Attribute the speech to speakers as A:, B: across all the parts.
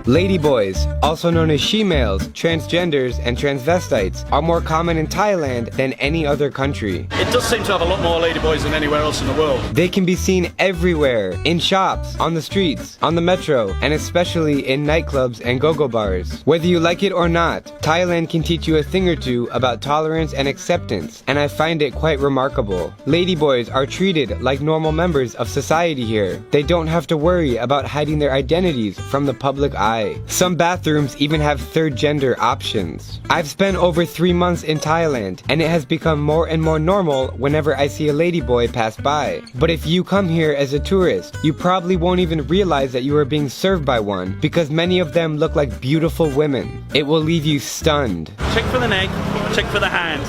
A: Ladyboys, also known as she-males, transgenders, and transvestites, are more common in Thailand than any other country.
B: It does seem to have a lot more ladyboys than anywhere else in the world.
A: They can be seen everywhere, in shops, on the streets, on the metro, and especially in nightclubs and go-go bars. Whether you like it or not, Thailand can teach you a thing or two about tolerance and acceptance, and I find it quite remarkable. Ladyboys are treated like normal members of society here. They don't have to worry about hiding their identities from the public eye. Some bathrooms even have third gender options. I've spent over 3 months in Thailand, and it has become more and more normal whenever I see a ladyboy pass by. But if you come here as a tourist, you probably won't even realize that you are being served by one, because many of them look like beautiful women. It will leave you stunned.
C: Check for the neck, check for the hands.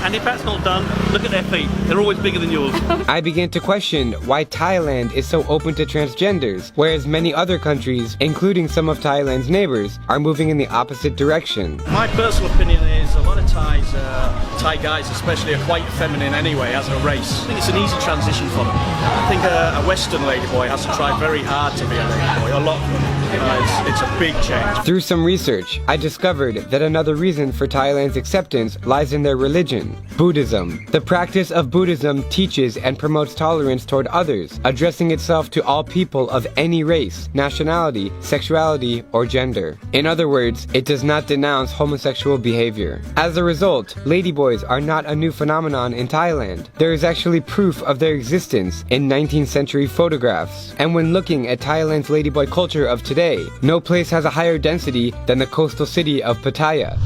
C: And if that's not done, look at their feet. They're always bigger than yours.
A: I began to question why Thailand is so open to transgenders, whereas many other countries, including some of Thailand's neighbors, are moving in the opposite direction.
B: My personal opinion is a lot of Thai guys especially are quite feminine anyway as a race. I think it's an easy transition for them. I think a Western ladyboy has to try very hard to be a ladyboy, a lot of them. You know, it's a big change.
A: Through some research, I discovered that another reason for Thailand's acceptance lies in their religion, Buddhism. The practice of Buddhism teaches and promotes tolerance toward others, addressing itself to all people of any race, nationality, sexuality, or gender. In other words, it does not denounce homosexual behavior. As a result, ladyboys are not a new phenomenon in Thailand. There is actually proof of their existence in 19th century photographs. And when looking at Thailand's ladyboy culture of today, no place has a higher density than the coastal city of Pattaya.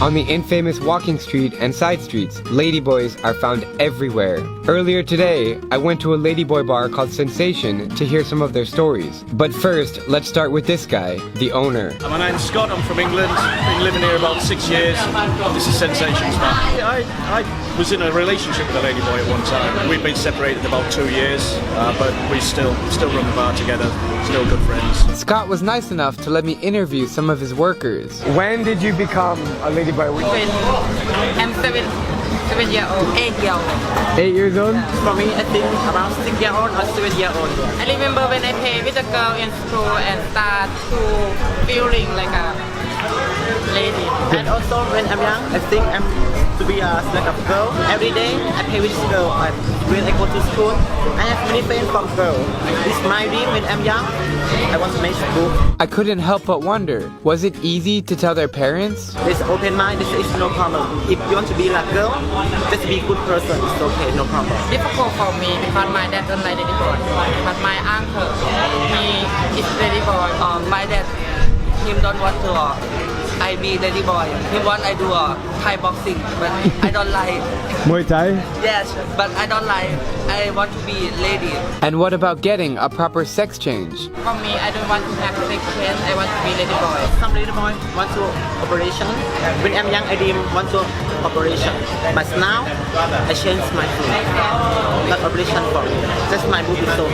A: On the infamous walking street and side streets, ladyboys are found everywhere. Earlier today, I went to a ladyboy bar called Sensation to hear some of their stories. But first, let's start with this guy, the owner.
B: My name's Scott, I'm from England, been living here about 6 years. This is Sensations, man. I was in a relationship with a ladyboy at one time. We've been separated about 2 years, but we still run the bar together, still good friends.
A: Scott was nice enough to let me interview some of his workers. When did you become a ladyboy?
D: When I'm 7 years old, 8 years old.
A: 8 years old?
D: For me, I think about 6 years old or 7 years old. I remember when I play with a girl in school and start to feeling like a lady. And also when I'm young, I think I'm to be like a girl. Every day I play with this girl. And when I go to school, I have many friends from girl. It's my dream when I'm young. I want to make school.
A: I couldn't help but wonder, was it easy to tell their parents?
D: This open mind, this is no problem. If you want to be like girl, just be a good person. It's okay, no problem. Difficult for me because my dad don't like ladyboy. But my uncle, he is ladyboy. My dad, him don't want to. I be ladyboy. He want I do Thai boxing, but I don't like.
A: Muay Thai?
D: Yes, but I don't like. I want to be lady.
A: And what about getting a proper sex change?
D: For me, I don't want to have sex change. I want to be ladyboy. Some ladyboy want to operation. When I'm young, I didn't want to operation. But now, I changed my food. Not operation for me. Just my boob is so.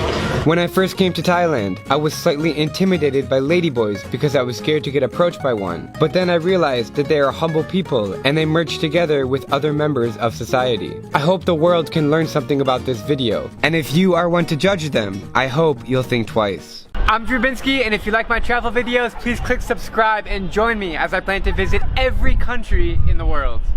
A: When I first came to Thailand, I was slightly intimidated by ladyboys because I was scared to get approached by one. But then I realized that they are humble people and they merge together with other members of society. I hope the world can learn something about this video. And if you are one to judge them, I hope you'll think twice. I'm Drubinski, and if you like my travel videos, please click subscribe and join me as I plan to visit every country in the world.